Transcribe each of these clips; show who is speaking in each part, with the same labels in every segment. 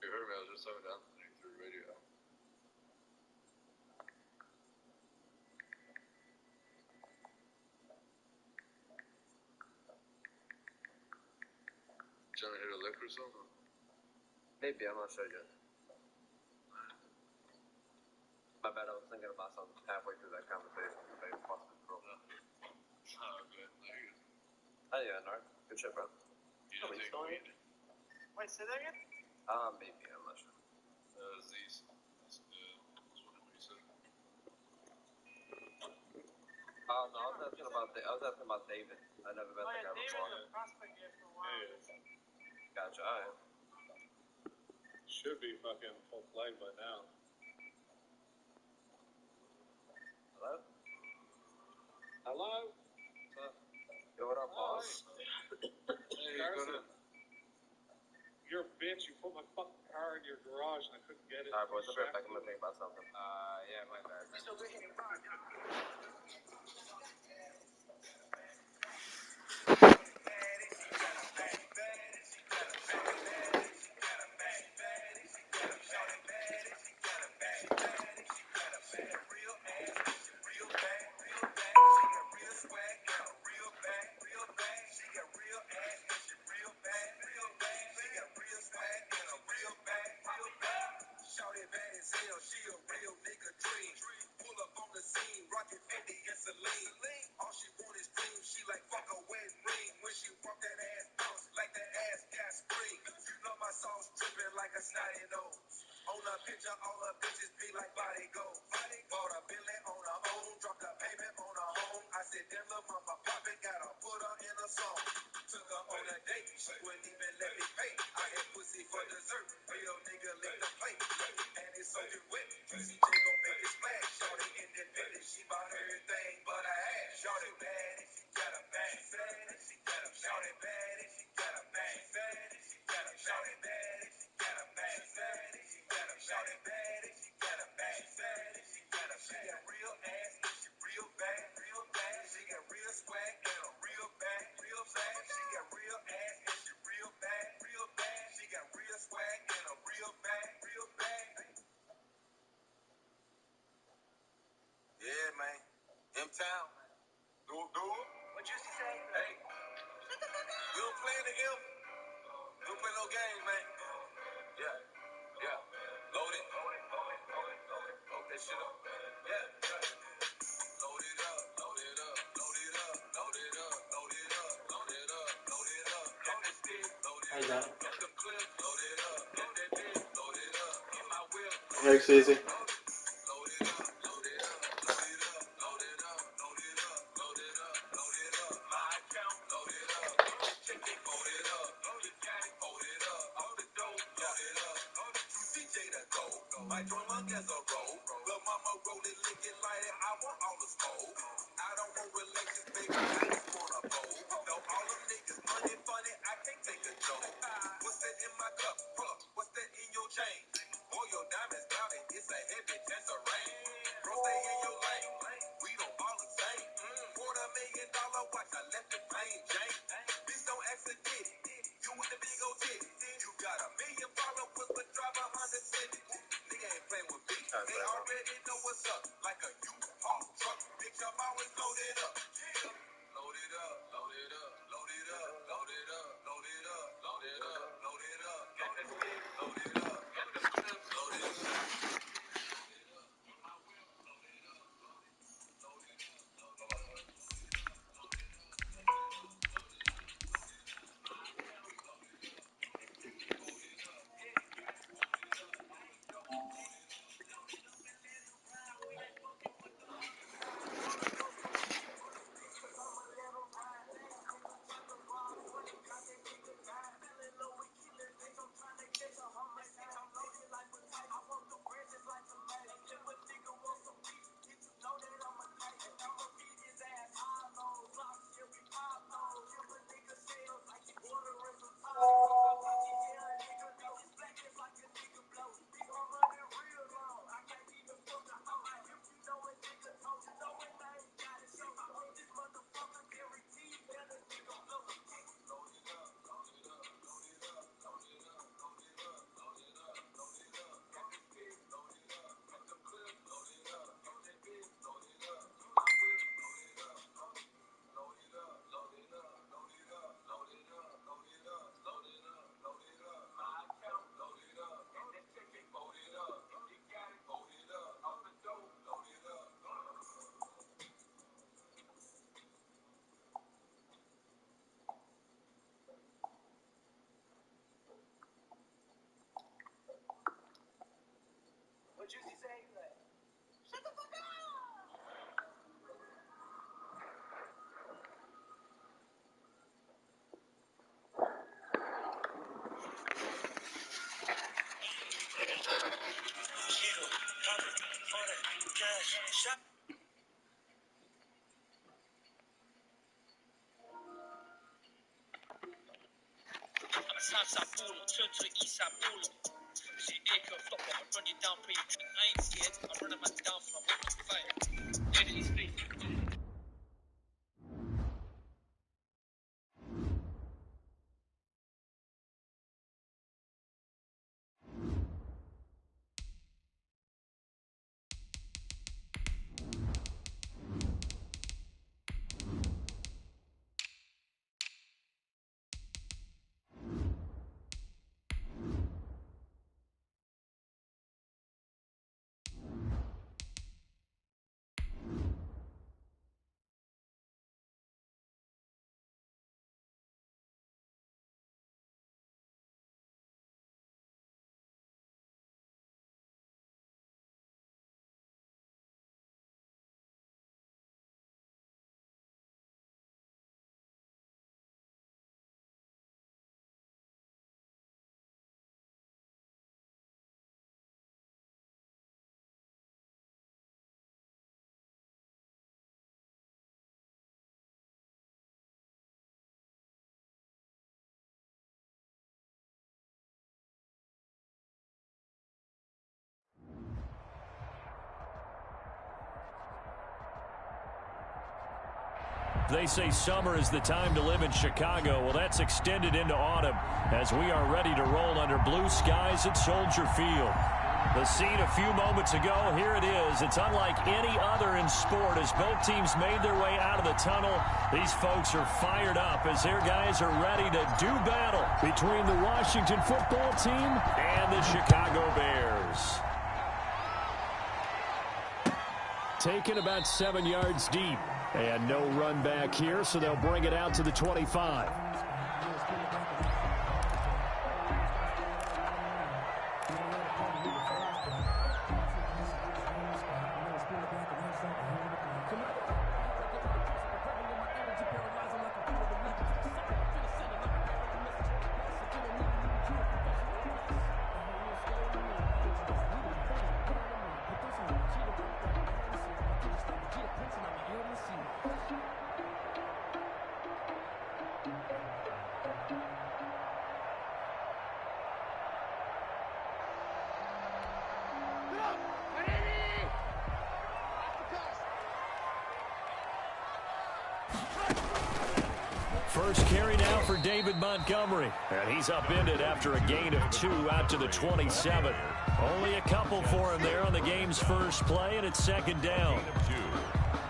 Speaker 1: You heard me, I was just talking to Anthony through radio. Trying to hit a lick or something?
Speaker 2: Maybe, I'm not sure yet. My bad, I was thinking about something halfway through that conversation. Maybe possibly broke.
Speaker 1: Oh, okay.
Speaker 2: Oh, yeah, no. Good shit, bro.
Speaker 1: You don't take weed?
Speaker 3: Wait, say that again?
Speaker 2: Maybe, I'm not sure.
Speaker 1: Z's. That's wondering what you said.
Speaker 2: Oh, no, I was asking about David. I never met that guy before.
Speaker 3: David's a prospect here for a while.
Speaker 2: Gotcha, alright.
Speaker 4: Should be fucking full flight by now.
Speaker 2: Hello?
Speaker 4: Hello?
Speaker 2: Yo, what up, boss?
Speaker 1: Hey, go ahead.
Speaker 4: You're a bitch. You put my fucking car in your garage and I couldn't get it.
Speaker 2: Alright, boys, I'll be right back. I'm gonna think about something.
Speaker 5: Yeah, my bad.
Speaker 6: M-Town. Do it.
Speaker 3: What you say?
Speaker 6: Hey. We don't play in the M. We don't play no games, man. Yeah. Load it. Load that shit up. Yeah. Load it up. Load it up. Load it up. Load it up. Load it up. Load it up. Load it up. Get the stick. Load it up. Get them clips. Load it up. Get that dick. Load it up. Get my whip.
Speaker 7: Thanks, Easy.
Speaker 6: My drummer gets a roll. Lil' mama rollin', lickin' like it. I want all the smoke. I don't want relations, baby. I just want a bowl. No, all them niggas money funny. I can't take a joke. What's that in my cup? Huh? What's that in your chain? Boy, your diamonds clouded. It's a heavy chance of rain. Bro, stay in your lane. We don't all the same. $250,000 watch. I left the plain Jane. Bitch, don't accident it. You with the big old titty. You got $1 million followers, but drive a Honda Civic. Play with me. They already know what's up. Like a U-Haul truck. Bitch, I'm always loaded up. Load
Speaker 5: They say summer is the time to live in Chicago. Well, that's extended into autumn as we are ready to roll under blue skies at Soldier Field. The scene a few moments ago, here it is. It's unlike any other in sport as both teams made their way out of the tunnel. These folks are fired up as their guys are ready to do battle between the Washington football team and the Chicago Bears. Taken about 7 yards deep. And no run back here, so they'll bring it out to the 25. First carry now for David Montgomery. And he's upended after a gain of 2 out to the 27. Only a couple for him there on the game's first play, and it's second down.
Speaker 7: Gain of 2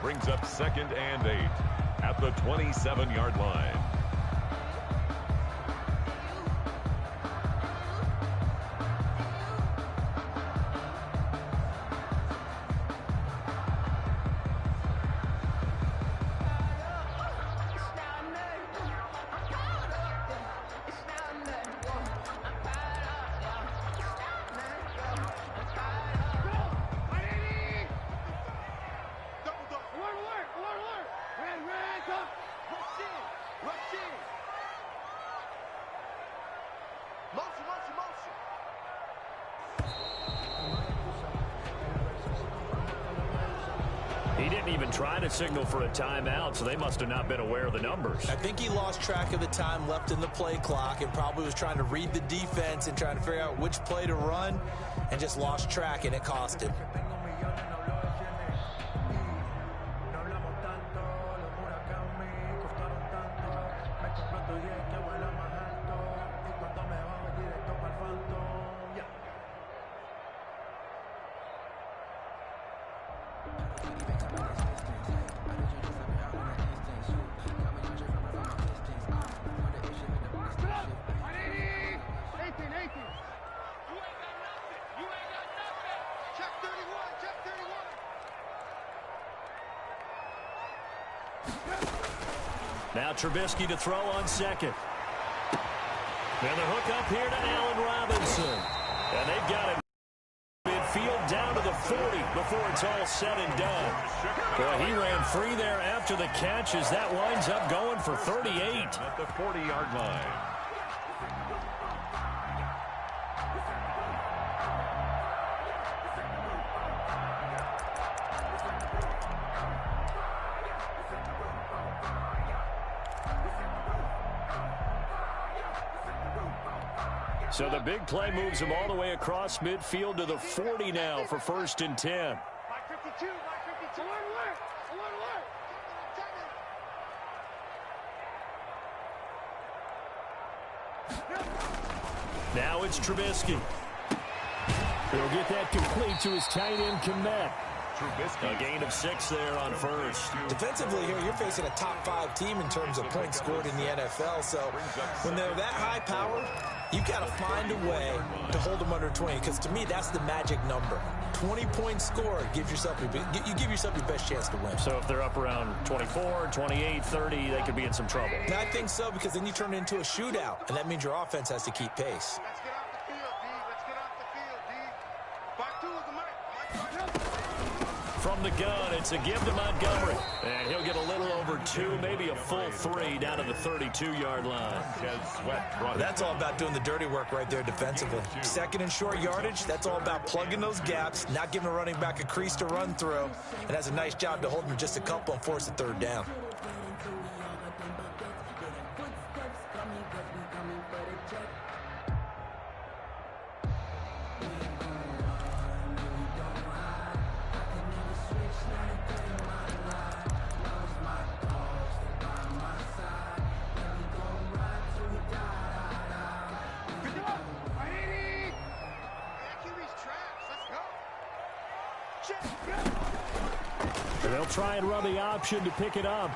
Speaker 7: brings up 2nd and 8 at the 27-yard line.
Speaker 5: He didn't even try to signal for a timeout, so they must have not been aware of the numbers.
Speaker 8: I think he lost track of the time left in the play clock and probably was trying to read the defense and trying to figure out which play to run and just lost track, and it cost him.
Speaker 5: Now Trubisky to throw on second. And the hook up here to Allen Robinson. And they've got it midfield down to the 40 before it's all said and done. Boy, he ran free there after the catch as that winds up going for 38.
Speaker 7: At the 40-yard line.
Speaker 5: So the big play moves him all the way across midfield to the 40 now for 1st and 10.
Speaker 3: Mike 52, Mike 52.
Speaker 5: Now it's Trubisky. He'll get that complete to his tight end, Komet. A gain of 6 there on 1st.
Speaker 8: Defensively here, you're facing a top 5 team in terms of points scored in the NFL. So when they're that high powered, you've got to find a way to hold them under 20. Because to me, that's the magic number. 20 points scored, you give yourself your best chance to win.
Speaker 5: So if they're up around 24, 28, 30, they could be in some trouble.
Speaker 8: And I think so, because then you turn it into a shootout, and that means your offense has to keep pace.
Speaker 3: Let's get off the field, D. Let's get off the field, D. Back to the Mike.
Speaker 5: From the gun, it's a give to Montgomery. And he'll get a little over 2, maybe a full 3 down to the 32-yard line.
Speaker 8: That's all about doing the dirty work right there defensively. 2nd and short yardage, that's all about plugging those gaps, not giving a running back a crease to run through, and has a nice job to hold him just a couple and force a 3rd down.
Speaker 5: They'll try and run the option to pick it up.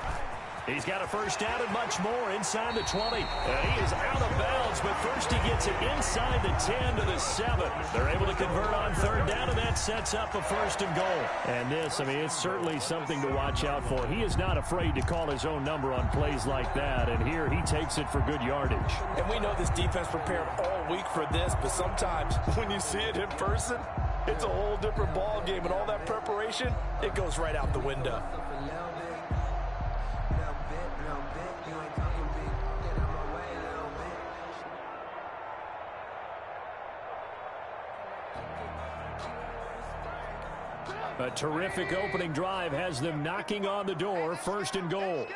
Speaker 5: He's got a 1st down and much more inside the 20. And he is out of bounds, but first he gets it inside the 10 to the 7. They're able to convert on 3rd down, and that sets up a 1st and goal. And this, I mean, it's certainly something to watch out for. He is not afraid to call his own number on plays like that, and here he takes it for good yardage.
Speaker 8: And we know this defense prepared all week for this, but sometimes when you see it in person, it's a whole different ball game, and all that preparation, it goes right out the window.
Speaker 5: A terrific opening drive has them knocking on the door, 1st and goal.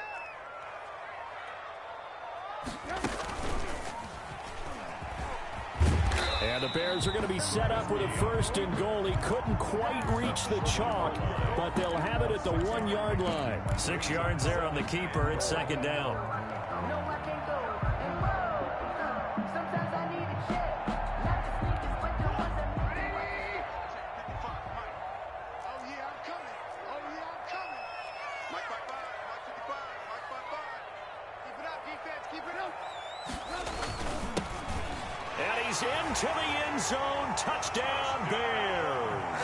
Speaker 5: And the Bears are going to be set up with a 1st and goal. He couldn't quite reach the chalk, but they'll have it at the 1-yard line. 6 yards there on the keeper. It's 2nd down. And he's into the end zone. Touchdown, Bears.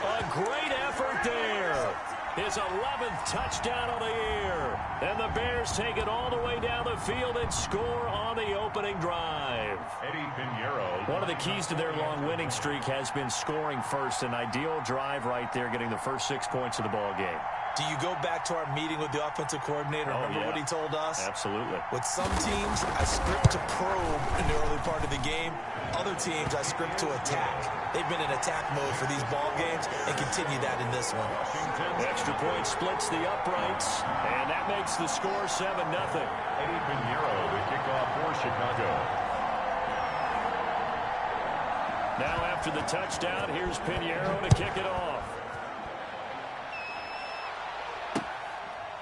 Speaker 5: A great effort there. His 11th touchdown of the year. And the Bears take it all the way down the field and score on the opening drive. One of the keys to their long winning streak has been scoring first. An ideal drive right there, getting the first 6 points of the ball game.
Speaker 8: Do you go back to our meeting with the offensive coordinator? Remember what he told us?
Speaker 5: Absolutely.
Speaker 8: With some teams, I script to probe in the early part of the game. Other teams, I script to attack. They've been in attack mode for these ball games and continue that in this one.
Speaker 5: Extra point splits the uprights, and that makes the score 7-0.
Speaker 7: Eddie Pinheiro, the kickoff for Chicago.
Speaker 5: Now after the touchdown, here's Pinheiro to kick it off.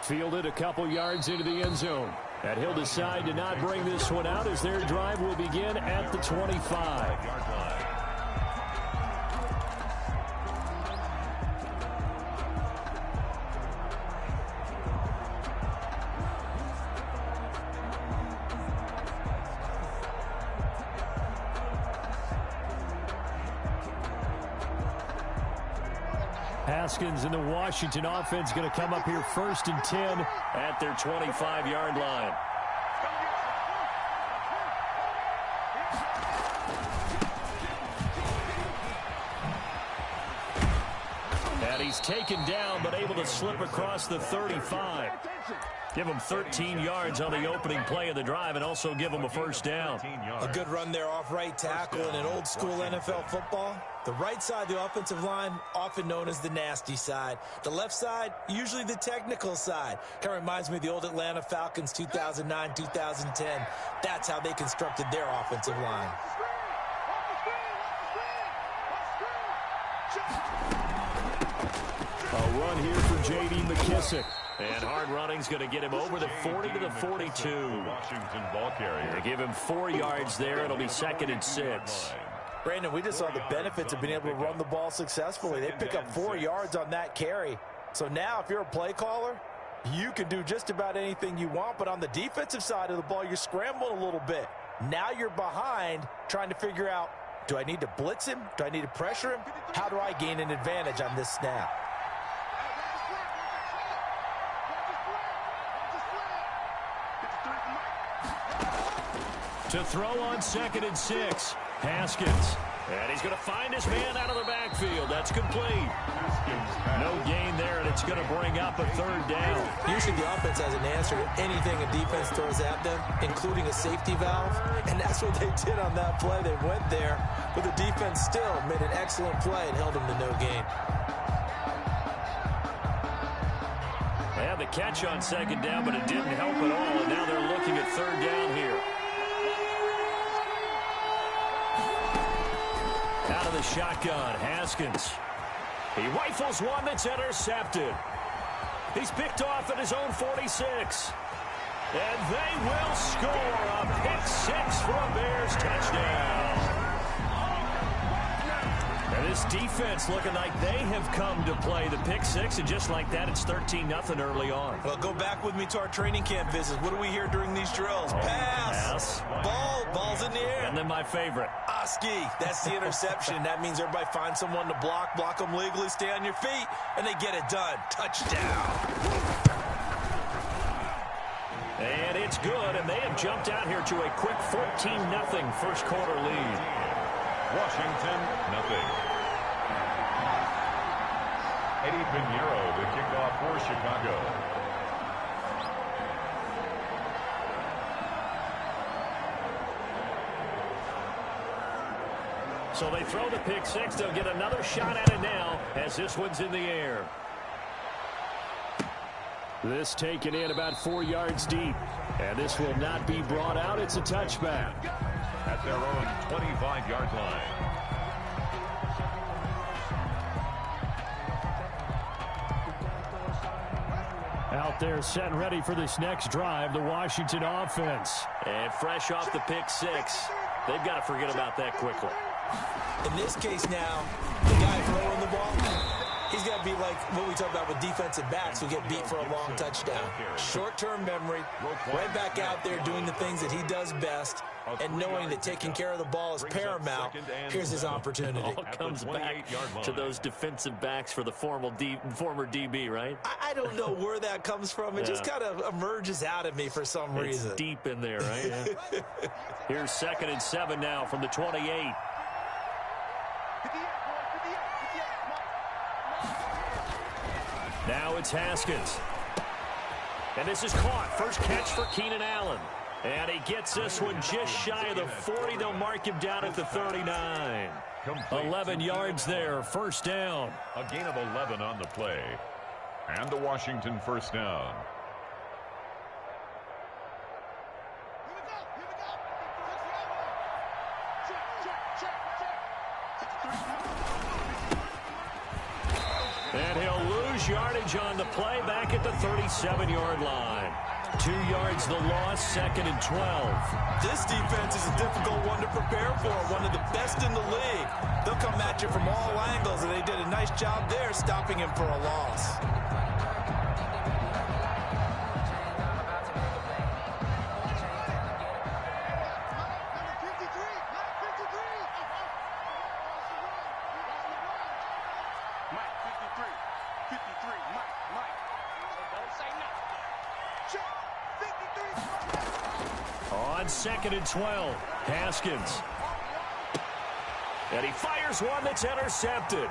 Speaker 5: Fielded a couple yards into the end zone. And he'll decide to not bring this one out as their drive will begin at the 25. Haskins and the Washington offense going to come up here 1st and 10 at their 25-yard line. And he's taken down but able to slip across the 35. Give him 13 yards on the opening play of the drive and also give him a 1st down.
Speaker 8: A good run there off right tackle in an old school NFL football. The right side of the offensive line, often known as the nasty side. The left side, usually the technical side. Kind of reminds me of the old Atlanta Falcons 2009-2010. That's how they constructed their offensive line.
Speaker 5: A run here for J.D. McKissick. And hard running's going to get him over the 40 to the 42.
Speaker 7: Washington ball carrier.
Speaker 5: They give him 4 yards there. It'll be 2nd and 6.
Speaker 8: Brandon, we just saw the benefits of being able to run the ball successfully. They pick up 4 yards on that carry. So now if you're a play caller, you can do just about anything you want. But on the defensive side of the ball, you're scrambling a little bit. Now you're behind trying to figure out, do I need to blitz him? Do I need to pressure him? How do I gain an advantage on this snap?
Speaker 5: To throw on 2nd and 6, Haskins. And he's going to find his man out of the backfield. That's complete. No gain there, and it's going to bring up a 3rd down.
Speaker 8: Usually the offense has an answer to anything a defense throws at them, including a safety valve. And that's what they did on that play. They went there, but the defense still made an excellent play and held them to no gain.
Speaker 5: They had the catch on 2nd down, but it didn't help at all. And now they're looking at 3rd down here. Out of the shotgun, Haskins. He rifles one that's intercepted. He's picked off at his own 46. And they will score a pick-6 for a Bears touchdown. And this defense looking like they have come to play the pick-6, and just like that, it's 13-0 early on.
Speaker 8: Well, go back with me to our training camp visits. What do we hear during these drills? Pass. Ball's in the air.
Speaker 5: And then my favorite.
Speaker 8: Oski, that's the interception. That means everybody finds someone to block them legally, stay on your feet, and they get it done. Touchdown.
Speaker 5: And it's good, and they have jumped out here to a quick 14-0 first quarter lead.
Speaker 7: Washington, nothing. Eddie Pinheiro, the kickoff for Chicago.
Speaker 5: So they throw the pick-6. They'll get another shot at it now as this one's in the air. This taken in about 4 yards deep. And this will not be brought out. It's a touchback.
Speaker 7: At their own 25-yard line.
Speaker 5: Out there set and ready for this next drive, the Washington offense. And fresh off the pick-6, they've got to forget about that quickly.
Speaker 8: In this case now, the guy throwing the ball, he's got to be like what we talk about with defensive backs who get beat for a long touchdown. Short-term memory, right back out there doing the things that he does best, and knowing that taking care of the ball is paramount. Here's his opportunity.
Speaker 5: All comes back to those defensive backs for the former DB, right?
Speaker 8: I don't know where that comes from. It just kind of emerges out of me for some reason.
Speaker 5: It's deep in there, right? Yeah. Here's 2nd and 7 now from the 28. Now it's Haskins. And this is caught. First catch for Keenan Allen. And he gets this one just shy of the 40. They'll mark him down at the 39. 11 yards there. First down.
Speaker 7: A gain of 11 on the play. And the Washington first down.
Speaker 5: And he'll lose yardage on the play back at the 37-yard line. 2 yards the loss, 2nd and 12.
Speaker 8: This defense is a difficult one to prepare for, one of the best in the league. They'll come at you from all angles, and they did a nice job there stopping him for a loss.
Speaker 5: On 2nd and 12, Haskins. And he fires one that's intercepted.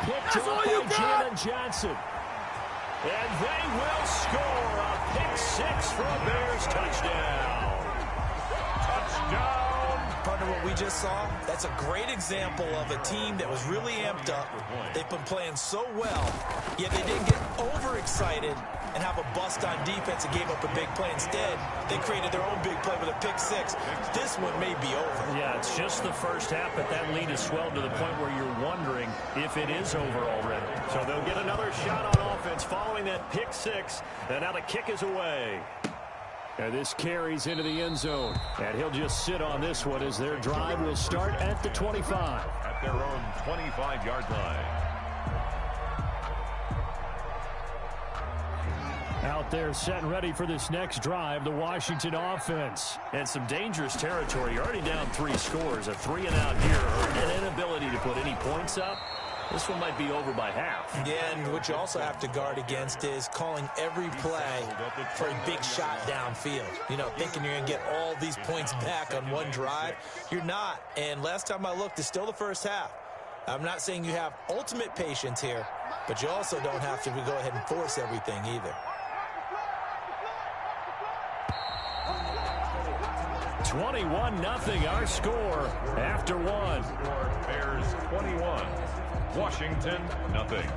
Speaker 5: Picked off by Jalen Johnson. And they will score a pick-6 for a Bears touchdown. Touchdown.
Speaker 8: Partner, what we just saw, that's a great example of a team that was really amped up. They've been playing so well, yet they didn't get overexcited and have a bust on defense and gave up a big play. Instead, they created their own big play with a pick six. This one may be over.
Speaker 5: Yeah, it's just the first half, but that lead has swelled to the point where you're wondering if it is over already. So they'll get another shot on offense following that pick six, and now the kick is away. And this carries into the end zone, and he'll just sit on this one as their drive will start at the 25.
Speaker 7: At their own 25-yard line.
Speaker 5: Out there set and ready for this next drive, the Washington offense. And some dangerous territory. You're already down 3 scores. A 3-and-out here, or an inability to put any points up. This one might be over by half.
Speaker 8: Yeah, and what you also have to guard against is calling every play for a big shot downfield. You know, thinking you're going to get all these points back on one drive. You're not. And last time I looked, it's still the first half. I'm not saying you have ultimate patience here, but you also don't have to go ahead and force everything either.
Speaker 5: 21-0 our score after one.
Speaker 7: Bears 21, Washington nothing.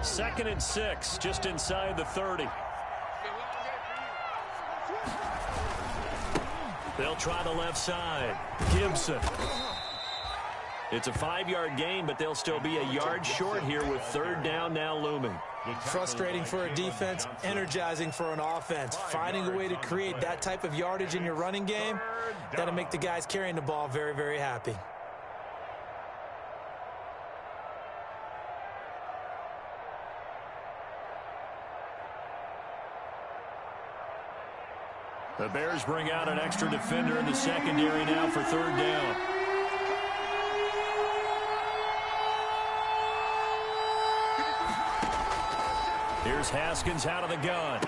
Speaker 5: Second and 6, just inside the 30. They'll try the left side. Gibson. It's a 5-yard gain, but they'll still be a yard short here with third down now looming.
Speaker 8: Frustrating for a defense, energizing for an offense. Finding a way to create that type of yardage in your running game, that'll make the guys carrying the ball very, very happy.
Speaker 5: The Bears bring out an extra defender in the secondary now for third down. Here's Haskins out of the gun.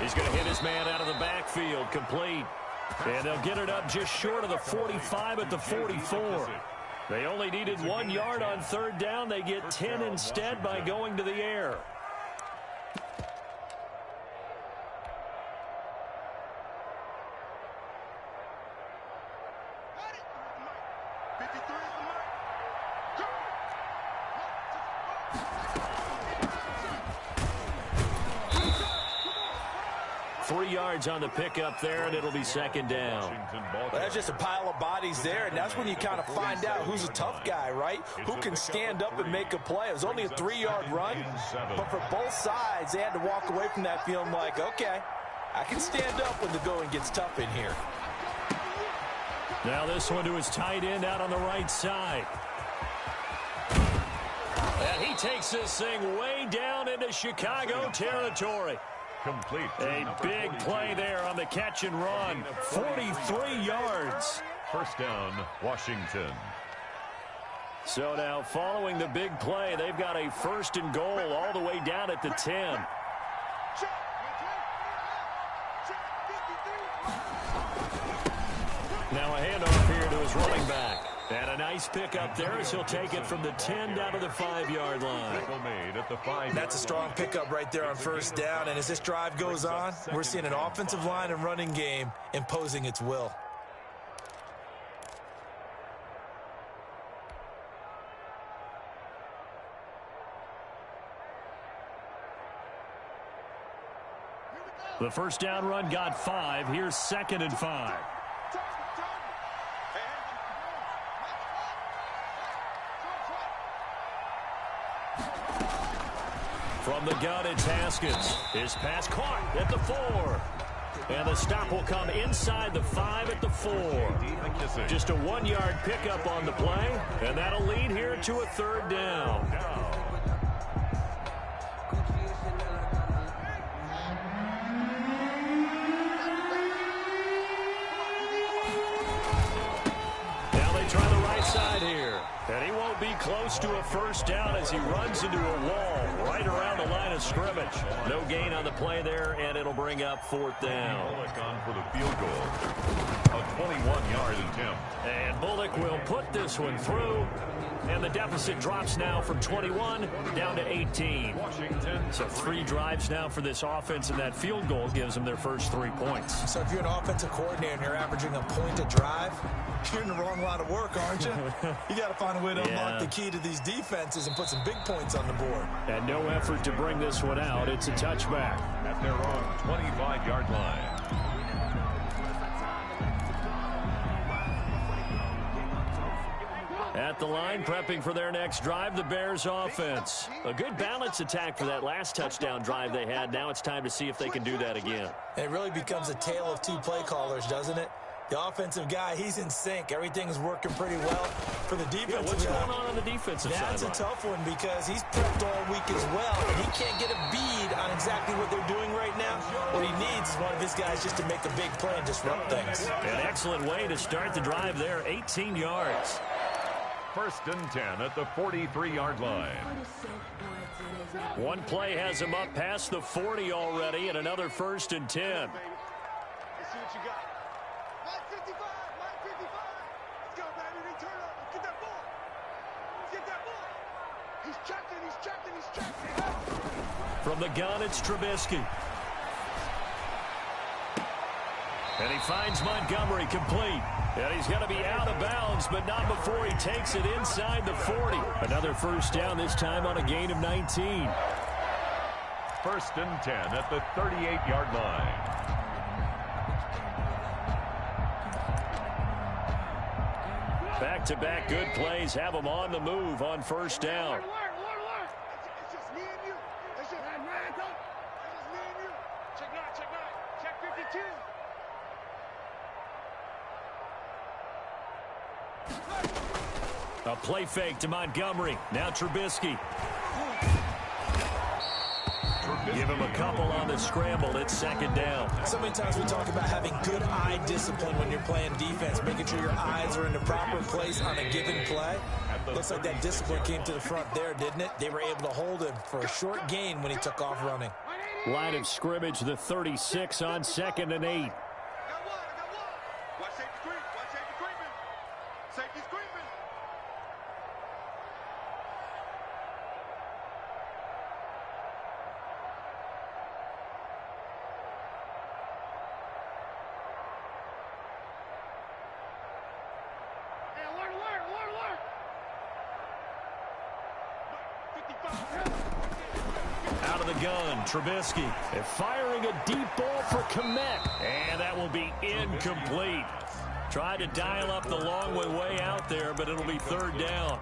Speaker 5: He's going to hit his man out of the backfield, complete. And they'll get it up just short of the 45 at the 44. They only needed 1 yard on third down. They get 10 instead by going to the air. On the pickup there, and it'll be second down.
Speaker 8: Well, that's just a pile of bodies there, and that's when you kind of find out who's a tough guy, right? Who can stand up and make a play. It was only a 3-yard run, but for both sides, they had to walk away from that feeling like, okay, I can stand up when the going gets tough in here.
Speaker 5: Now this one to his tight end out on the right side. And he takes this thing way down into Chicago territory.
Speaker 7: Complete.
Speaker 5: A big play there on the catch and run. 43 yards.
Speaker 7: First down, Washington.
Speaker 5: So now following the big play, they've got a first and goal all the way down at the 10. Now a handoff here to his running back. And a nice pick up there as he'll take it from the 10 down to the 5-yard line.
Speaker 8: That's a strong pickup right there on first down. And as this drive goes on, we're seeing an offensive line and running game imposing its will.
Speaker 5: The first down run got 5. Here's second and 5. From the gun, it's Haskins. His pass caught at the 4. And the stop will come inside the 5 at the 4. Just a 1-yard pickup on the play, and that'll lead here to a third down. Now they try the right side here, and he won't be close to a first down as he runs into a wall right around the line of scrimmage. No gain on the play there, and it'll bring up fourth down.
Speaker 7: Bullock on for the field goal. A 21-yard attempt.
Speaker 5: And Bullock will put this one through. And the deficit drops now from 21 down to 18.
Speaker 7: Washington.
Speaker 5: So 3 drives now for this offense, and that field goal gives them their first 3 points.
Speaker 8: So if you're an offensive coordinator and you're averaging a point a drive, you're in the wrong line of work, aren't you? You got to find a way to unlock the key to these defenses and put some big points on the board.
Speaker 5: And no effort to bring this one out. It's a touchback.
Speaker 7: At their own 25-yard line.
Speaker 5: At the line, prepping for their next drive, the Bears offense. A good balance attack for that last touchdown drive they had. Now it's time to see if they can do that again.
Speaker 8: It really becomes a tale of 2 play callers, doesn't it? The offensive guy, he's in sync. Everything's working pretty well. For the defensive
Speaker 5: what's
Speaker 8: guy,
Speaker 5: going on the defensive side?
Speaker 8: That's a tough one because he's prepped all week as well, and he can't get a bead on exactly what they're doing right now. What he needs is one of his guys just to make a big play and disrupt things.
Speaker 5: An excellent way to start the drive there, 18 yards.
Speaker 7: First and 10 at the 43-yard line.
Speaker 5: One play has him up past the 40 already, and another first and 10.
Speaker 3: Let's see what you got. Line 55, line 55. Let's go, baby. They turn up. Let's get that ball. Let's get that ball. He's checking, he's checking, he's checking.
Speaker 5: From the gun, it's Trubisky. And he finds Montgomery complete. And he's going to be out of bounds, but not before he takes it inside the 40. Another first down, this time on a gain of 19.
Speaker 7: First and 10 at the 38-yard line.
Speaker 5: Back-to-back good plays have them on the move on first down.
Speaker 3: It's just me and you. It's just me and you. Check 9, check 9. Check 52.
Speaker 5: A play fake to Montgomery. Now Trubisky. Give him a couple on the scramble. It's second down.
Speaker 8: So many times we talk about having good eye discipline when you're playing defense, making sure your eyes are in the proper place on a given play. Looks like that discipline came to the front there, didn't it? They were able to hold him for a short gain when he took off running.
Speaker 5: Line of scrimmage, the 36 on 2nd and 8.
Speaker 3: I got one. Watch safety creep. Watch safety creeping. Safety's creeping. Hey, alert. 55.
Speaker 5: Out of the gun, Trubisky. And firing a deep ball for Kmet. And that will be incomplete. Tried to dial up the long way out there, but it'll be third down.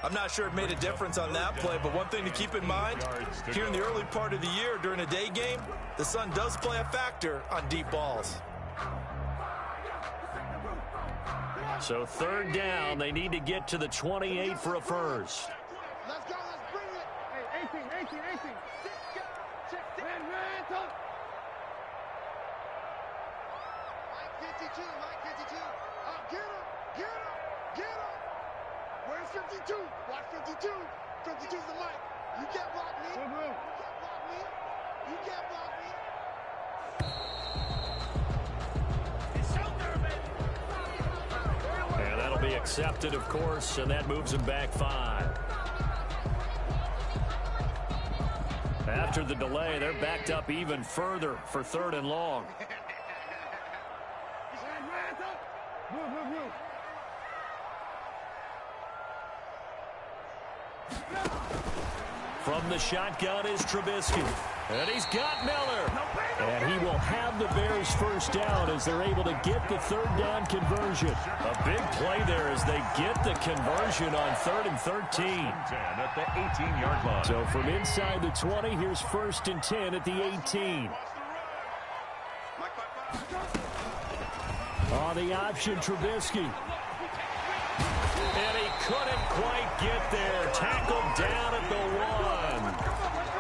Speaker 8: I'm not sure it made a difference on that play, but one thing to keep in mind, here in the early part of the year during a day game, the sun does play a factor on deep balls.
Speaker 5: So third down, they need to get to the 28 for a first.
Speaker 3: Let's go. Let's bring it. Hey, 18. Ran, talk. Mike 52. Get him. Where's 52? Watch 52. 52's the mic. You can't block me. You can't block me.
Speaker 5: And that'll be accepted, of course, and that moves him back 5. After the delay, they're backed up even further for third and long. From the shotgun is Trubisky. And he's got Miller. And he will have the Bears first down as they're able to get the third down conversion. A big play there as they get the conversion on 3rd and 13.
Speaker 7: 10 at the 18-yard line.
Speaker 5: So from inside the 20, here's 1st and 10 at the 18. On the option, Trubisky. And he couldn't quite get there. Tackled down at the 1.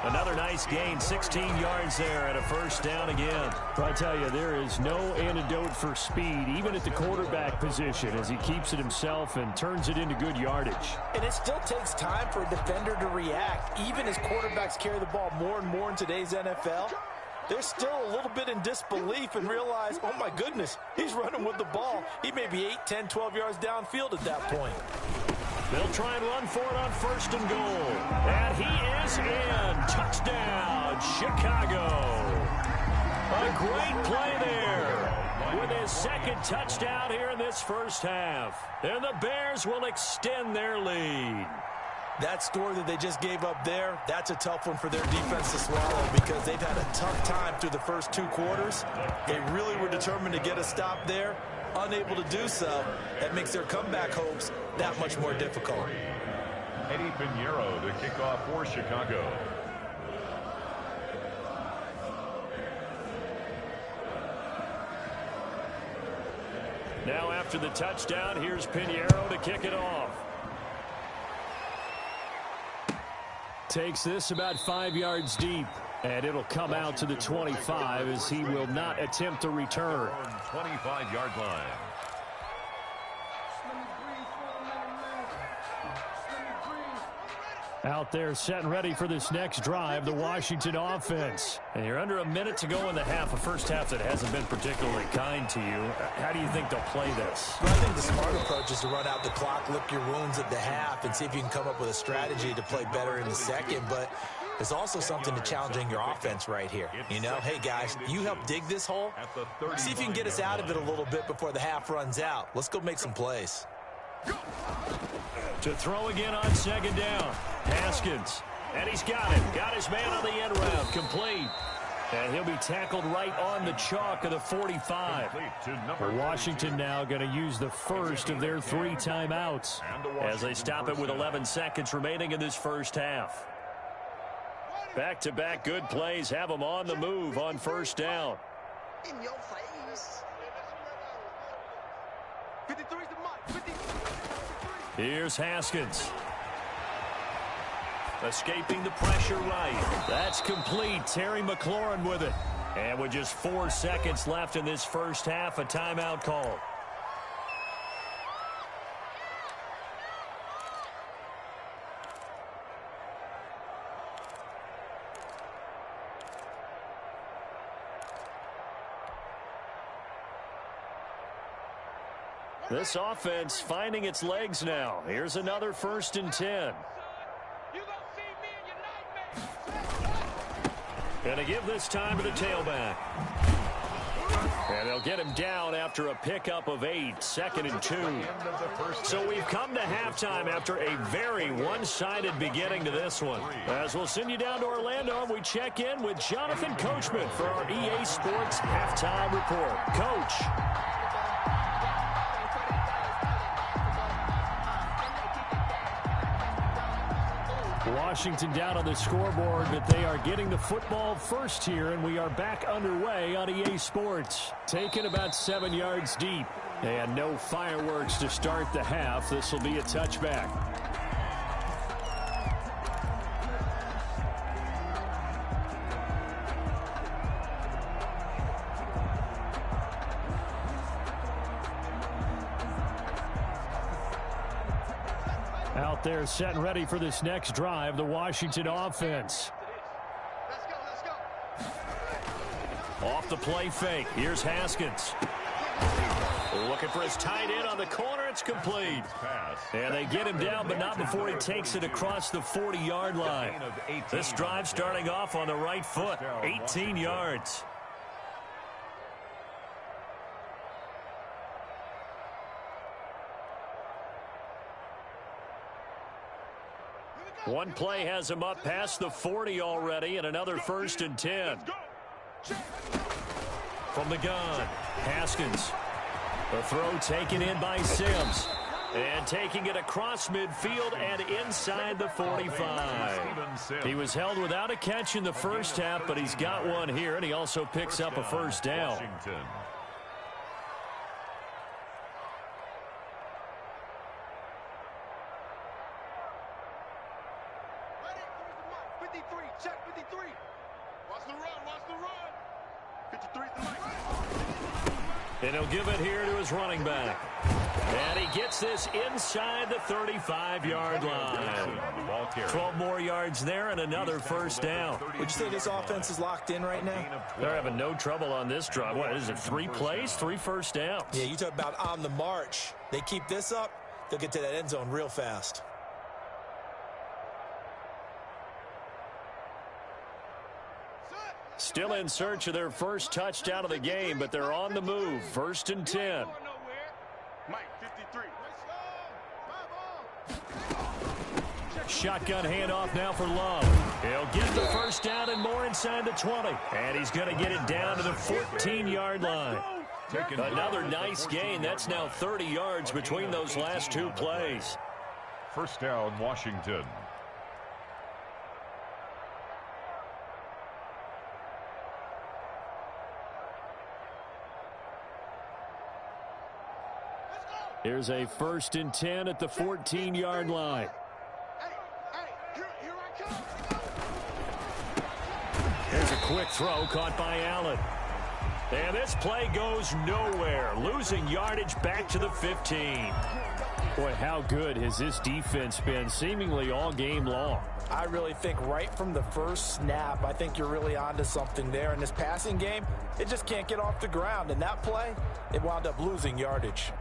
Speaker 5: Another nice gain, 16 yards there and a first down again.
Speaker 9: I tell you, there is no antidote for speed, even at the quarterback position, as he keeps it himself and turns it into good yardage.
Speaker 8: And it still takes time for a defender to react. Even as quarterbacks carry the ball more and more in today's NFL, they're still a little bit in disbelief and realize, oh my goodness, he's running with the ball. He may be 8, 10, 12 yards downfield at that point.
Speaker 5: They'll try and run for it on 1st and goal. And he is in. Touchdown, Chicago. A great play there with his second touchdown here in this first half. And the Bears will extend their lead.
Speaker 8: That score that they just gave up there, that's a tough one for their defense to swallow because they've had a tough time through the first 2 quarters. They really were determined to get a stop there. Unable to do so, that makes their comeback hopes that much more difficult.
Speaker 7: Eddie Pinheiro to kick off for Chicago.
Speaker 5: Now after the touchdown, here's Pinheiro to kick it off.
Speaker 9: Takes this about 5 yards deep, and it'll come out to the 25 as he will not attempt to return.
Speaker 7: 25-yard line.
Speaker 9: Out there set and ready for this next drive, the Washington offense.
Speaker 5: And you're under a minute to go in the half, a first half that hasn't been particularly kind to you. How do you think they'll play this?
Speaker 8: Well, I think the smart approach is to run out the clock, lick your wounds at the half, and see if you can come up with a strategy to play better in the second. But there's also something to challenging your offense right here. You know, hey, guys, you help dig this hole. See if you can get us out of it a little bit before the half runs out. Let's go make some plays.
Speaker 5: To throw again on 2nd down. Haskins. And he's got it. Got his man on the end route. Complete. And he'll be tackled right on the chalk of the 45.
Speaker 9: Washington now going to use the first of their 3 timeouts
Speaker 5: as they stop it with 11 seconds remaining in this first half. Back-to-back good plays have them on the move on 1st down.
Speaker 3: In your face. 53's the mark. 53.
Speaker 5: Here's Haskins. Escaping the pressure right. That's complete. Terry McLaurin with it. And with just 4 seconds left in this first half, a timeout call. This offense finding its legs now. Here's another 1st and 10. Gonna give this time to the tailback. And they'll get him down after a pickup of 8, 2nd and 2. So we've come to halftime after a very one-sided beginning to this one. As we'll send you down to Orlando, we check in with Jonathan Coachman for our EA Sports Halftime Report. Coach.
Speaker 9: Washington down on the scoreboard, but they are getting the football first here, and we are back underway on EA Sports. Taken about 7 yards deep, and no fireworks to start the half. This will be a touchback. Out there set and ready for this next drive, the Washington offense.
Speaker 3: Let's go.
Speaker 5: Off the play fake. Here's Haskins. Looking for his tight end on the corner. It's complete. And they get him down, but not before he takes it across the 40-yard line. This drive starting off on the right foot. 18 yards. One play has him up past the 40 already, and another 1st and 10. From the gun, Haskins. The throw taken in by Sims. And taking it across midfield and inside the 45. He was held without a catch in the first half, but he's got one here, and he also picks up a first down.
Speaker 3: the run. 53 the mic.
Speaker 5: And he'll give it here to his running back. And he gets this inside the 35-yard line. 12 more yards there and another first down.
Speaker 8: Would you say this offense is locked in right now?
Speaker 5: They're having no trouble on this drive. What is it, 3 plays, 3 first downs?
Speaker 8: Yeah, you talk about on the march. They keep this up, they'll get to that end zone real fast.
Speaker 5: Still in search of their first touchdown of the game, but they're on the move. 1st and 10.
Speaker 3: Mike, 53.
Speaker 5: Shotgun handoff now for Love. He'll get the first down and more inside the 20. And he's going to get it down to the 14-yard line. Another nice gain. That's now 30 yards between those last 2 plays.
Speaker 7: First down, Washington.
Speaker 5: Here's a 1st and 10 at the 14-yard line. Here's a quick throw caught by Allen. And this play goes nowhere, losing yardage back to the 15. Boy, how good has this defense been seemingly all game long?
Speaker 8: I really think right from the first snap, I think you're really onto something there. In this passing game, it just can't get off the ground. And that play, it wound up losing yardage.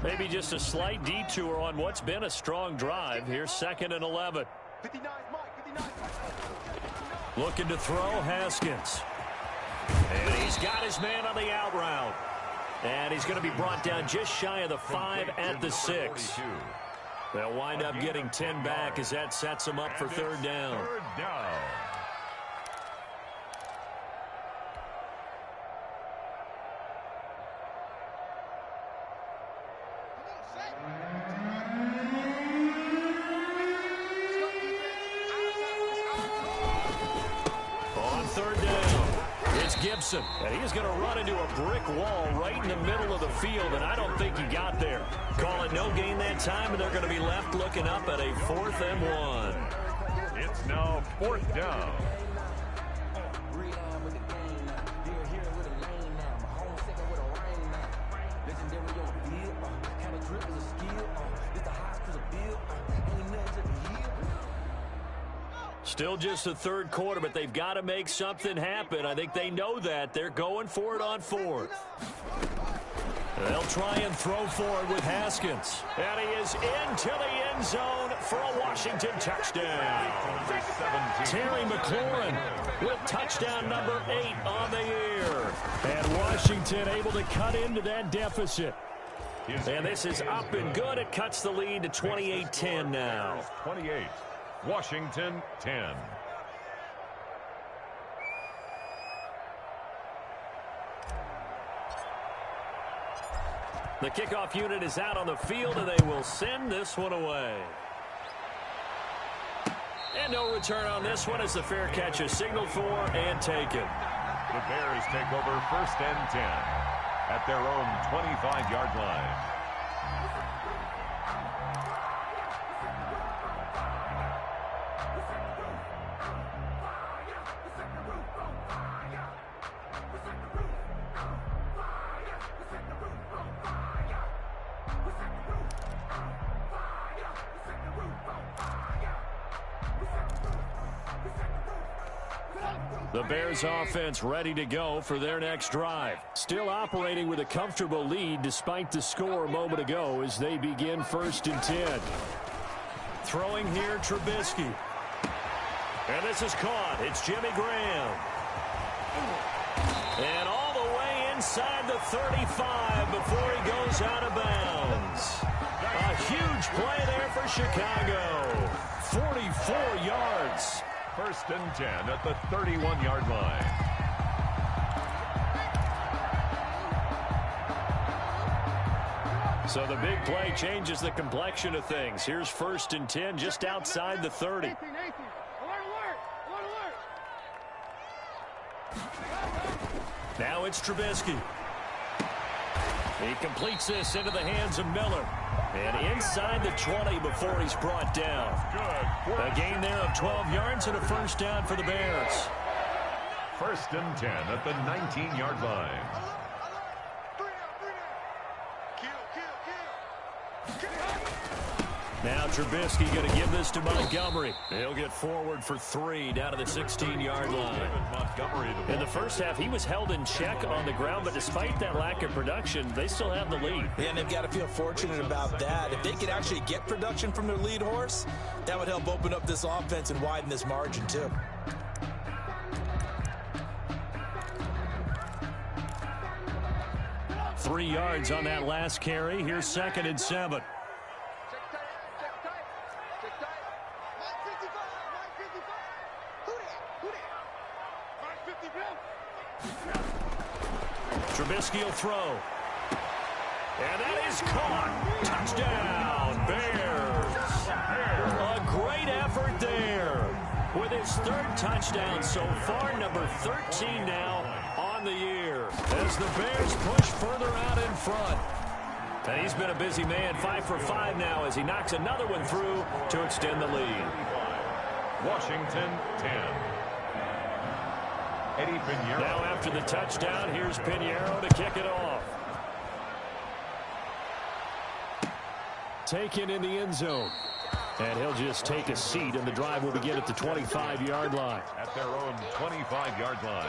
Speaker 5: Maybe just a slight detour on what's been a strong drive. Here's 2nd and 11.
Speaker 3: 59 Mike.
Speaker 5: Looking to throw, Haskins. And he's got his man on the out route. And he's going to be brought down just shy of the 5 at the 6. They'll wind up getting 10 back as that sets them up for 3rd down.
Speaker 7: 3rd down.
Speaker 5: On 3rd down, it's Gibson. And he's going to run into a brick wall right in the middle of the field, and I don't think he got there. Call it no gain that time, and they're going to be left looking up at a 4th and 1.
Speaker 7: It's now 4th down.
Speaker 5: Still just the 3rd quarter, but they've got to make something happen. I think they know that. They're going for it on 4th. They'll try and throw forward with Haskins. And he is into the end zone for a Washington touchdown. Terry McLaurin with touchdown number 8 on the year. And Washington able to cut into that deficit. And this is up and good. It cuts the lead to 28-10 now.
Speaker 7: 28. Washington 10.
Speaker 5: The kickoff unit is out on the field, and they will send this one away. And no return on this one as the fair catch is signaled for and taken.
Speaker 7: The Bears take over 1st and 10 at their own 25-yard line.
Speaker 5: The Bears offense ready to go for their next drive. Still operating with a comfortable lead despite the score a moment ago as they begin 1st and 10. Throwing here, Trubisky. And this is caught. It's Jimmy Graham. And all the way inside the 35 before he goes out of bounds. A huge play there for Chicago. 44 yards.
Speaker 7: 1st and 10 at the 31-yard line.
Speaker 5: So the big play changes the complexion of things. Here's 1st and 10 just outside the 30. Now it's Trubisky. He completes this into the hands of Miller. And inside the 20 before he's brought down. A gain there of 12 yards and a first down for the Bears.
Speaker 7: 1st and 10 at the 19-yard line.
Speaker 5: Now Trubisky going to give this to Montgomery. He'll get forward for 3 down to the 16-yard line. In the first half, he was held in check on the ground, but despite that lack of production, they still have the lead.
Speaker 8: Yeah, and they've got to feel fortunate about that. If they could actually get production from their lead horse, that would help open up this offense and widen this margin, too.
Speaker 5: Three yards on that last carry. Here's 2nd and 7. Trubisky will throw. And that is caught. Touchdown, Bears. A great effort there. With his 3rd touchdown so far, number 13 now on the year. As the Bears push further out in front. And he's been a busy man, 5 for 5 now as he knocks another one through to extend the lead.
Speaker 7: Washington 10. Eddie Pinheiro.
Speaker 5: Now after the touchdown, here's Pinheiro to kick it off. Taken in the end zone. And he'll just take a seat, and the drive will begin at the 25-yard line.
Speaker 7: At their own 25-yard line.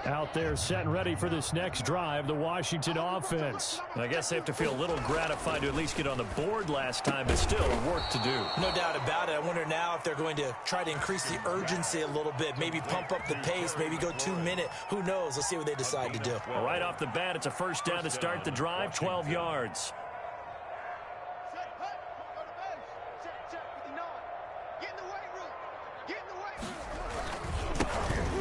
Speaker 9: Out there set and ready for this next drive, the Washington offense.
Speaker 5: I guess they have to feel a little gratified to at least get on the board last time, but still work to do.
Speaker 8: No doubt about it. I wonder now if they're going to try to increase the urgency a little bit, maybe pump up the pace, maybe go 2-minute. Who knows? Let's see what they decide to do.
Speaker 5: Well, right off the bat, it's a first down to start the drive, 12 yards.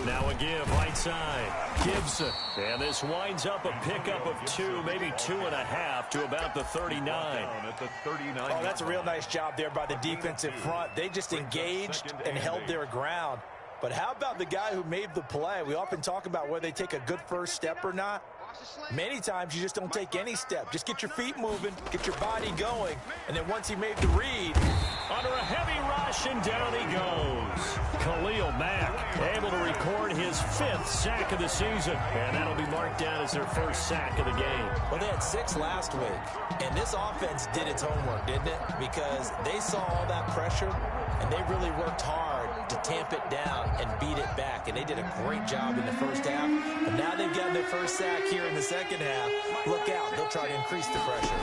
Speaker 5: Now a give, right side. Gibson. And this winds up a pickup of 2, maybe 2.5 to about the 39.
Speaker 7: At the 39.
Speaker 8: Oh, that's a real nice job there by the defensive front. They just engaged and held their ground. But how about the guy who made the play? We often talk about whether they take a good first step or not. Many times you just don't take any step. Just get your feet moving, get your body going, and then once he made the read,
Speaker 5: under a heavy rush, and down he goes. Khalil Mack able to record his 5th sack of the season, and that'll be marked down as their first sack of the game.
Speaker 8: Well, they had 6 last week, and this offense did its homework, didn't it? Because they saw all that pressure, and they really worked hard to tamp it down and beat it back, and they did a great job in the first half. But now they've got their first sack here in the second half. Look out, they'll try to increase the pressure.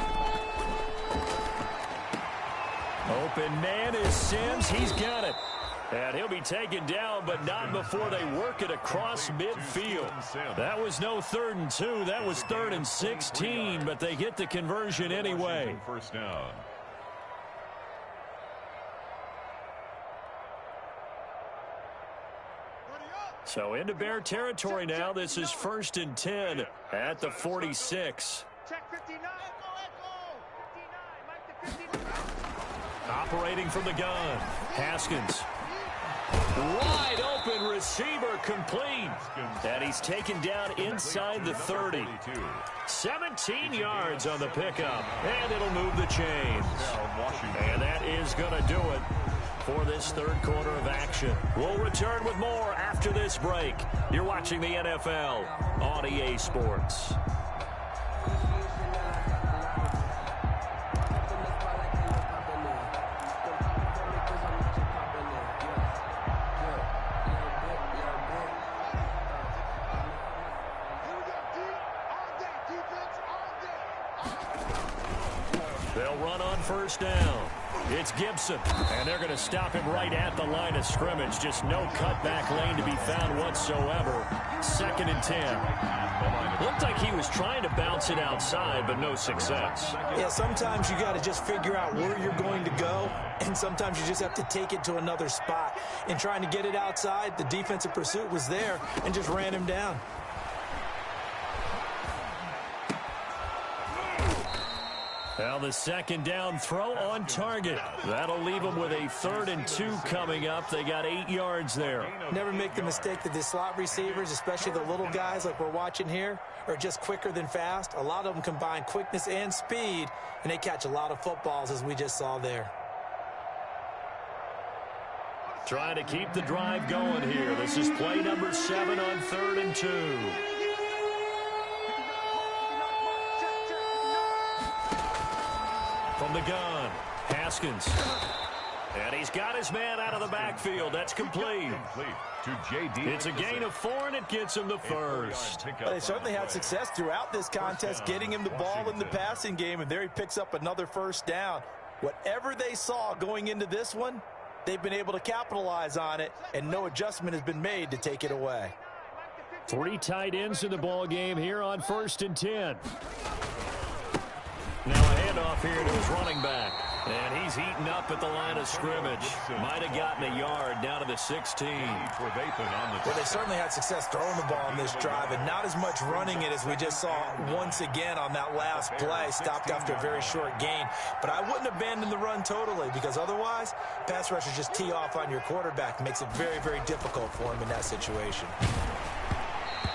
Speaker 5: Open man is Sims. He's got it. And he'll be taken down, but not before they work it across midfield. That was no 3rd and 2. That was 3rd and 16, but they get the conversion anyway.
Speaker 7: First down.
Speaker 5: So into Bear territory now. This is 1st and 10 at the 46. Operating from the gun. Haskins. Wide open receiver complete. And he's taken down inside the 30. 17 yards on the pickup. And it'll move the chains. And that is going to do it for this 3rd quarter of action. We'll return with more after this break. You're watching the NFL on EA Sports. They'll run on first down. It's Gibson, and they're going to stop him right at the line of scrimmage. Just no cutback lane to be found whatsoever. 2nd and 10. Looked like he was trying to bounce it outside, but no success.
Speaker 8: Yeah, sometimes you got to just figure out where you're going to go, and sometimes you just have to take it to another spot. In trying to get it outside, the defensive pursuit was there and just ran him down.
Speaker 5: Well, the second down throw on target. That'll leave them with a 3rd and 2 coming up. They got 8 yards there.
Speaker 8: Never make the mistake that the slot receivers, especially the little guys like we're watching here, are just quicker than fast. A lot of them combine quickness and speed, and they catch a lot of footballs, as we just saw there.
Speaker 5: Trying to keep the drive going here. This is play number 7 on 3rd and 2. From the gun, Haskins. And he's got his man out of the backfield. That's complete.
Speaker 7: To JD.
Speaker 5: It's a gain of 4, and it gets him the first.
Speaker 8: Well, they certainly had success throughout this contest, getting him the ball in the passing game, and there he picks up another first down. Whatever they saw going into this one, they've been able to capitalize on it, and no adjustment has been made to take it away.
Speaker 9: 3 tight ends in the ball game here on 1st and 10.
Speaker 5: Now a handoff here to his running back. And he's eaten up at the line of scrimmage. Might have gotten a yard down to the 16.
Speaker 8: Well, they certainly had success throwing the ball on this drive, and not as much running it as we just saw once again on that last play. Stopped after a very short gain. But I wouldn't abandon the run totally, because otherwise, pass rushers just tee off on your quarterback. Makes it very, very difficult for him in that situation.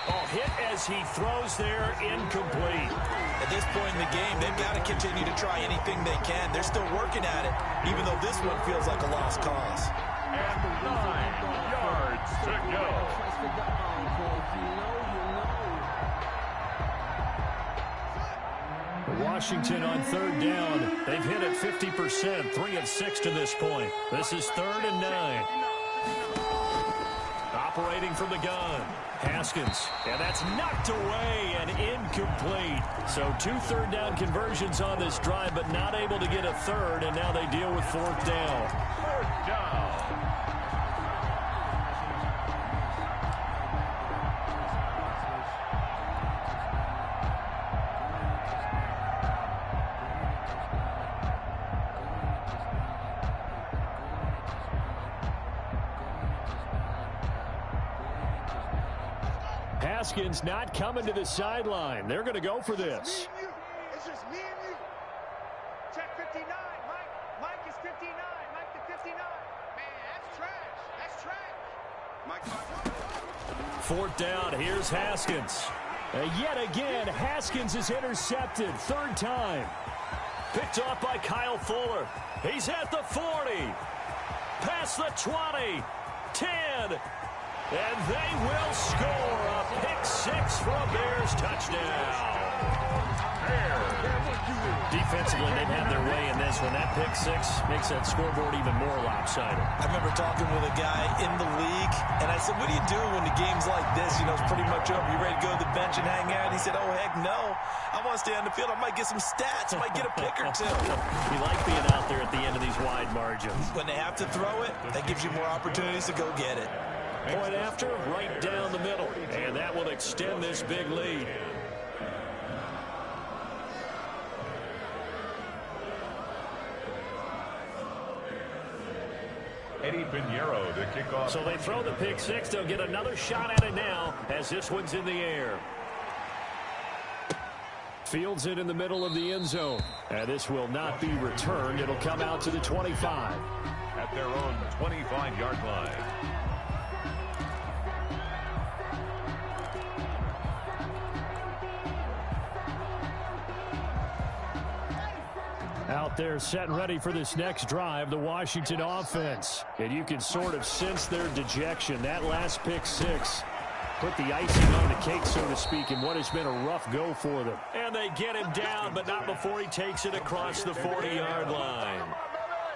Speaker 5: Oh, hit as he throws there, incomplete.
Speaker 8: At this point in the game, they've got to continue to try anything they can. They're still working at it, even though this one feels like a lost cause.
Speaker 7: And 9 yards to go.
Speaker 9: Washington on 3rd down. They've hit it 50%, 3 of 6 to this point. This is 3rd and 9. Operating from the gun, Haskins, and that's knocked away and incomplete. So 2 third-down conversions on this drive, but not able to get a 3rd, and now they deal with 4th down.
Speaker 7: 4th down.
Speaker 9: Haskins not coming to the sideline. They're going to go for this.
Speaker 3: It's just me and you. Check 59. Mike is 59. Mike the 59. Man, that's trash. That's trash. Mike.
Speaker 5: 4th down. Here's Haskins.
Speaker 9: Yet again, Haskins is intercepted. 3rd time.
Speaker 5: Picked off by Kyle Fuller. He's at the 40. Past the 20. 10. And they will score a pick-6 for a Bears touchdown. Defensively, they've had their way in this one. That pick-6 makes that scoreboard even more lopsided.
Speaker 8: I remember talking with a guy in the league, and I said, what do you do when the game's like this? You know, it's pretty much over. You ready to go to the bench and hang out? He said, oh, heck no. I want to stay on the field. I might get some stats. I might get a pick or 2.
Speaker 5: You like being out there at the end of these wide margins.
Speaker 8: When they have to throw it, that gives you more opportunities to go get it.
Speaker 5: Point after, right down the middle. And that will extend this big lead.
Speaker 7: Eddie Pinheiro to kick off.
Speaker 5: So they throw the pick-6. They'll get another shot at it now as this one's in the air.
Speaker 9: Fields it in the middle of the end zone. And this will not be returned. It'll come out to the 25.
Speaker 7: At their own 25-yard line.
Speaker 9: Out there set and ready for this next drive, the Washington offense. And you can sort of sense their dejection. That last pick-6 put the icing on the cake, so to speak, in what has been a rough go for them.
Speaker 5: And they get him down, but not before he takes it across the 40-yard line.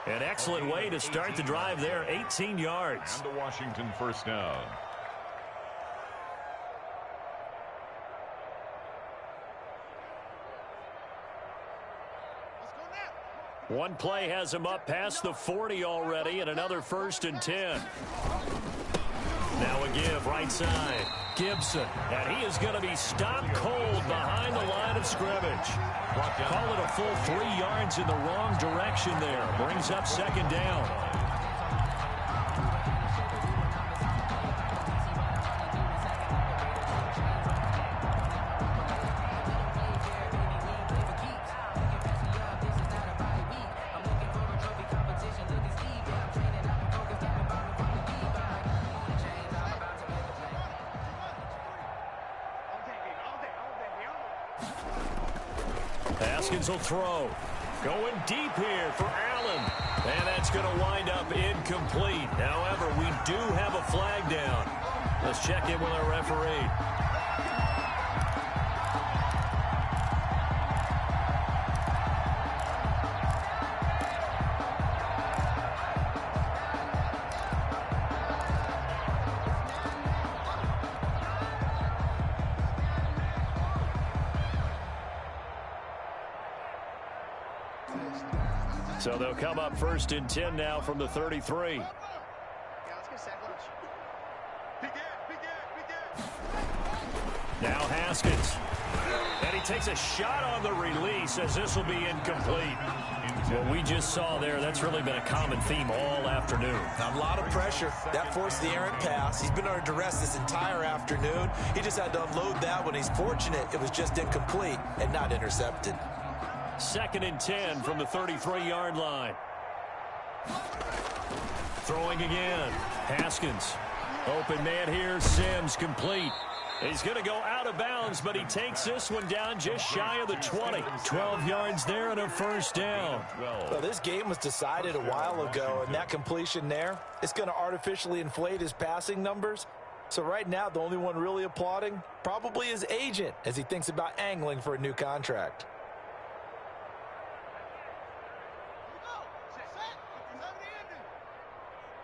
Speaker 5: An excellent way to start the drive there, 18 yards.
Speaker 7: And the Washington first down.
Speaker 5: One play has him up past the 40 already, and another 1st and 10. Now a give right side. Gibson, and he is going to be stopped cold behind the line of scrimmage. Call it a full 3 yards in the wrong direction there. Brings up 2nd down. Haskins will throw. Going deep here for Allen. And that's going to wind up incomplete. However, we do have a flag down. Let's check in with our referee. So they'll come up 1st and 10 now from the 33. Now Haskins. And he takes a shot on the release as this will be incomplete. What we just saw there, that's really been a common theme all afternoon.
Speaker 8: A lot of pressure. That forced the errant pass. He's been under duress this entire afternoon. He just had to unload that one. He's fortunate it was just incomplete and not intercepted.
Speaker 5: 2nd and 10 from the 33-yard line. Throwing again. Haskins. Open man here. Sims complete. He's going to go out of bounds, but he takes this one down just shy of the 20. 12 yards there and a 1st down.
Speaker 8: Well, this game was decided a while ago, and that completion there, it's going to artificially inflate his passing numbers. So right now, the only one really applauding probably his agent as he thinks about angling for a new contract.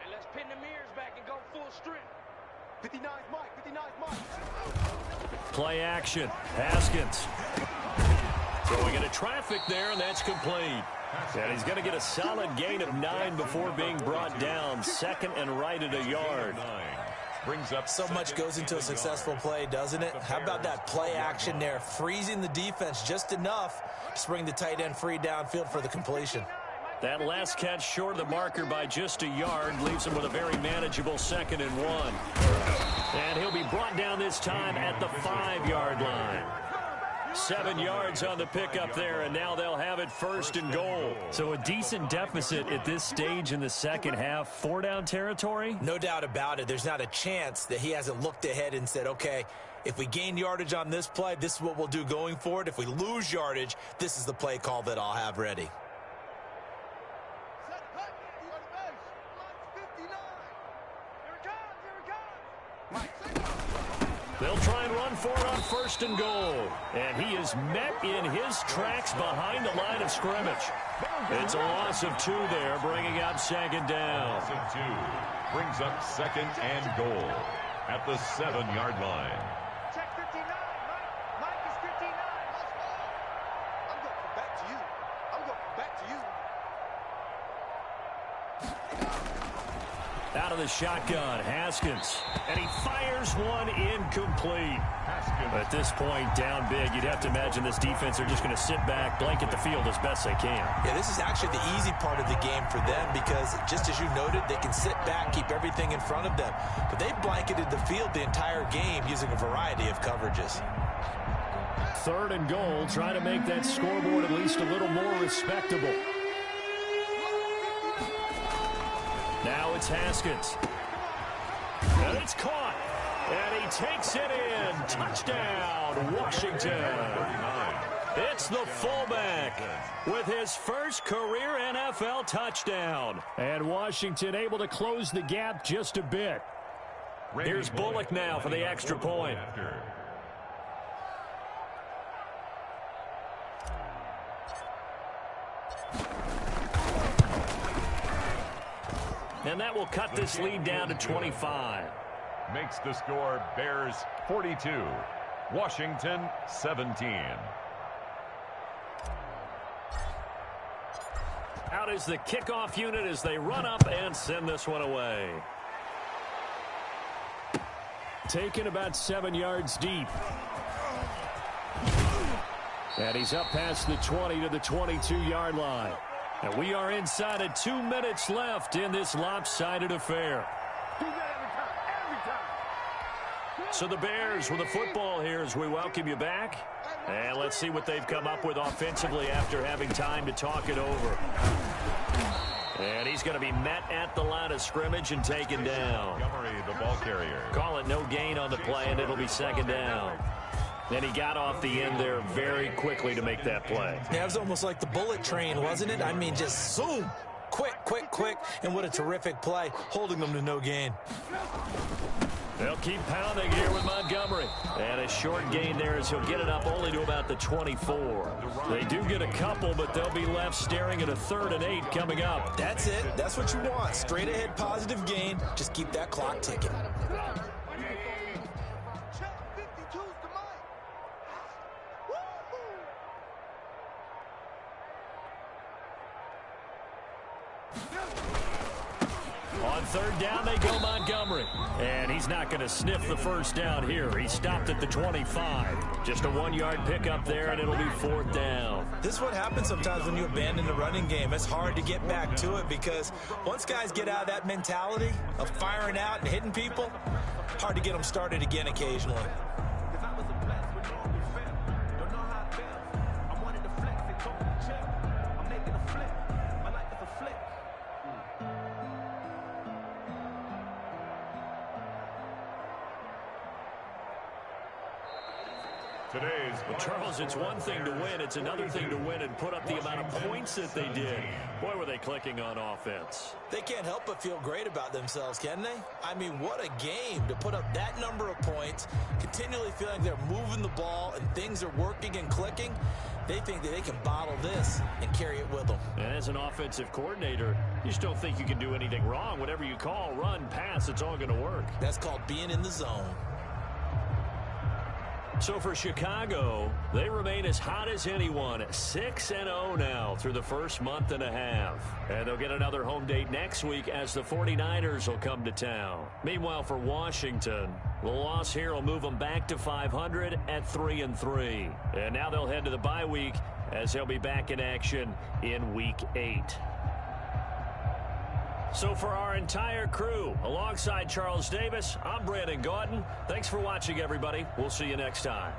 Speaker 3: And let's pin the mirrors back and go full strength. 59's Mike.
Speaker 5: Play action. Haskins. Throwing into traffic there, and that's complete. And he's going to get a solid gain of 9 before being brought down. 2nd and right at a yard.
Speaker 7: Brings up
Speaker 8: so much goes into a successful play, doesn't it? How about that play action there, freezing the defense just enough to bring the tight end free downfield for the completion.
Speaker 5: That last catch short of the marker by just a yard leaves him with a very manageable 2nd and 1. And he'll be brought down this time at the 5-yard line. 7 yards on the pickup there, and now they'll have it 1st and goal. So a decent deficit at this stage in the second half. 4-down territory?
Speaker 8: No doubt about it. There's not a chance that he hasn't looked ahead and said, okay, if we gain yardage on this play, this is what we'll do going forward. If we lose yardage, this is the play call that I'll have ready.
Speaker 5: They'll try and run for it on 1st and goal. And he is met in his tracks behind the line of scrimmage. It's a loss of 2 there, bringing up 2nd down.
Speaker 7: Loss of 2 brings up 2nd and goal at the 7-yard line.
Speaker 3: Check 59, Mike is 59. I'm going back to you. I'm going back to you.
Speaker 5: Out of the shotgun, Haskins. And he fires one incomplete. At this point, down big, you'd have to imagine this defense are just going to sit back, blanket the field as best they can.
Speaker 8: Yeah, this is actually the easy part of the game for them because, just as you noted, they can sit back, keep everything in front of them. But they've blanketed the field the entire game using a variety of coverages.
Speaker 5: 3rd and goal, trying to make that scoreboard at least a little more respectable. Now it's Haskins. And it's caught. And he takes it in. Touchdown, Washington. It's the fullback with his first career NFL touchdown. And Washington able to close the gap just a bit. Here's Bullock now for the extra point. And that will cut this lead down to 25.
Speaker 7: Makes the score Bears 42, Washington 17.
Speaker 5: Out is the kickoff unit as they run up and send this one away. Taken about 7 yards deep. And he's up past the 20 to the 22-yard line. And we are inside of 2 minutes left in this lopsided affair. So the Bears with the football here as we welcome you back. And let's see what they've come up with offensively after having time to talk it over. And he's going to be met at the line of scrimmage and taken down.
Speaker 7: Montgomery, the ball carrier.
Speaker 5: Call it no gain on the play, and it'll be 2nd down. And he got off the end there very quickly to make that play.
Speaker 8: Yeah, it was almost like the bullet train, wasn't it? I mean, just zoom. Quick, quick, quick. And what a terrific play, holding them to no gain.
Speaker 5: They'll keep pounding here with Montgomery. And a short gain there as he'll get it up only to about the 24. They do get a couple, but they'll be left staring at a 3rd and 8 coming up.
Speaker 8: That's it. That's what you want. Straight ahead positive gain. Just keep that clock ticking.
Speaker 5: On 3rd down, they go Montgomery. And he's not going to sniff the first down here. He stopped at the 25. Just a 1-yard pickup there, and it'll be 4th down.
Speaker 8: This is what happens sometimes when you abandon the running game. It's hard to get back to it because once guys get out of that mentality of firing out and hitting people, hard to get them started again occasionally.
Speaker 5: Well, Charles, it's one thing to win. It's another thing to win and put up the amount of points that they did. Boy, were they clicking on offense.
Speaker 8: They can't help but feel great about themselves, can they? I mean, what a game to put up that number of points, continually feeling they're moving the ball and things are working and clicking. They think that they can bottle this and carry it with them.
Speaker 5: And as an offensive coordinator, you just don't think you can do anything wrong. Whatever you call, run, pass, it's all going to work.
Speaker 8: That's called being in the zone.
Speaker 5: So for Chicago, they remain as hot as anyone, 6-0 now through the first month and a half. And they'll get another home date next week as the 49ers will come to town. Meanwhile, for Washington, the loss here will move them back to 500 at 3-3. And now they'll head to the bye week as they'll be back in action in Week 8. So for our entire crew, alongside Charles Davis, I'm Brandon Gaudin. Thanks for watching, everybody. We'll see you next time.